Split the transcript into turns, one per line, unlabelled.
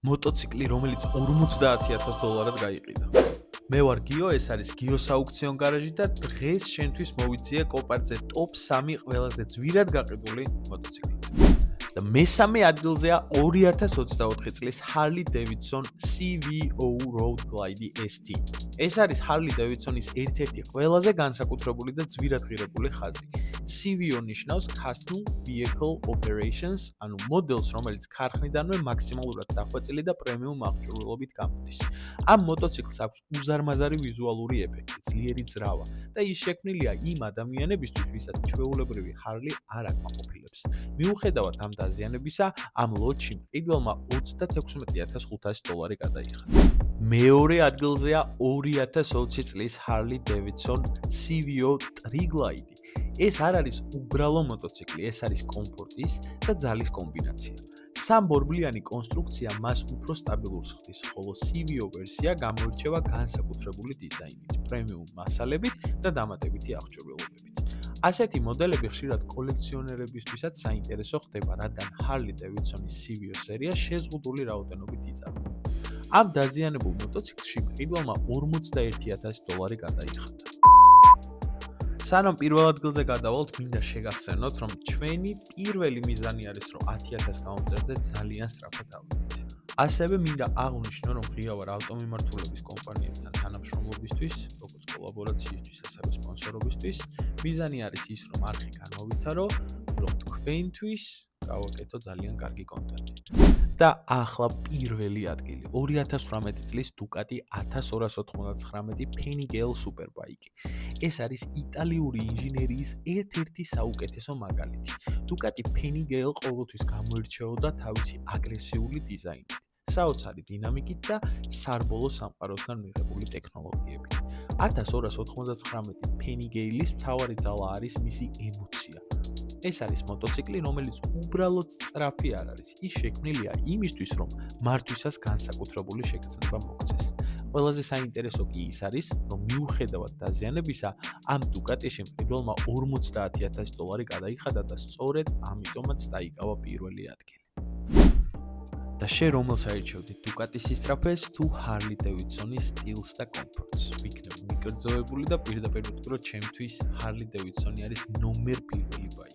მოტოციკლი, რომელიც $50,000 გაიყიდა. მე ვარ გიო, ეს არის გიოს აუქციონ გარაჟი და დღეს შენთვის მოვიძიე კოპარდზე top 3 ყველაზე ძვირად გაყიდული მოტოციკლი. და მესამე ადგილზეა 2024 წლის Harley Davidson CVO Road Glide ST. ეს არის Harley Davidson-ის ერთ-ერთი ყველაზე განსაკუთრებული და ძვირად ღირებული ხაზი. CVO ნიშნავს Custom Vehicle Operations, ანუ მოდელს, რომელიც ქარხნიდანვე მაქსიმალურად დახვეწილი და პრემიუმ აღჭურვილობით გამოდის. ამ მოტოციკლს აქვს უზარმაზარი ვიზუალური ეფექტი, ძლიერი ძრავა და ის შექმნილია იმ ადამიანებისთვის, ვისაც ჩვეულებრივი Harley არ აკმაყოფილებს. მიუხედავად ამ დაზიანებისა, ამ ლოტში პირველმა $36,500 გადაიხადა. მეორე ადგილზეა 2020 წლის Harley Davidson CVO Tri-Glide. ეს არ არის უბრალო მოტოციკლი, ეს არის კომფორტის და ძალის კომბინაცია. სამბორბლიანი კონსტრუქცია მას უფრო სტაბილურს ხდის, ხოლო CVO ვერსია გამოირჩევა განსაკუთრებული დიზაინით, პრემიუმ მასალებით და დამატებითი აღჭურვილობებით. ასეთი მოდელები ხშირად კოლექციონერებისთვისაც საინტერესო ხდება, რადგან Harley Davidson-ის CVO სერია შეზღუდული რაოდენობით იწარმოება. ამ დაზიანებულ მოტოციკლში პირველმა $41,000 გადაიხადა. სანამ პირველ ადგილზე გადავალთ, მინდა შეგახსენოთ, რომ ჩვენი პირველი მიზანი არის, რომ 10,000 გამომწერზე ძალიან სწრაფად ავიდეთ. ასევე მინდა აღვნიშნო, რომ ღია ვარ ავტომიმართულების კომპანიებთან თანამშრომლობისთვის, როგორც კოლაბორაციისთვის, ასევე სპონსორობისთვის. მიზანი არის ის, რომ არხი განმოვითარო, რომ თქვენთვის გავაკეთო ძალიან კარგი კონტენტი. და ახლა პირველი ადგილი 2018 წლის Ducati 1299 Panigale Superbike. ეს არის იტალიური ინჟინერიის ერთ-ერთი საუკეთესო მაგალითი. Ducati Panigale ყოველთვის გამოირჩეოდა თავისი აგრესიული დიზაინით, საოცარი დინამიკით და სარბოლო სამყაროსგან მიღებული ტექნოლოგიებით. 1299 Panigale-ის მთავარი ძალა არის მისი ემოცია. ეს არის მოტოციკლი, რომელიც უბრალოდ სწრაფი არ არის. ის შექმნილია იმისთვის, რომ მართვისას განსაკუთრებული შეგრძნება მოგცეს. ყველაზე საინტერესო კი ის არის, რომ მიუხედავად დაზიანებისა, ამ Ducati-ში პირველმა $50,000 გადაიხადა და სწორედ ამიტომაც დაიკავა პირველი ადგილი. და შენ რომელს აირჩევდი, Ducati-ის სისწრაფეს თუ Harley Davidson-ის სტილს და კომფორტს? ვიქნებ მიკერძოებული და პირდაპირ ვიტყვი, რომ ჩემთვის Harley Davidson-ი არის ნომერ პირველი ბაიკი.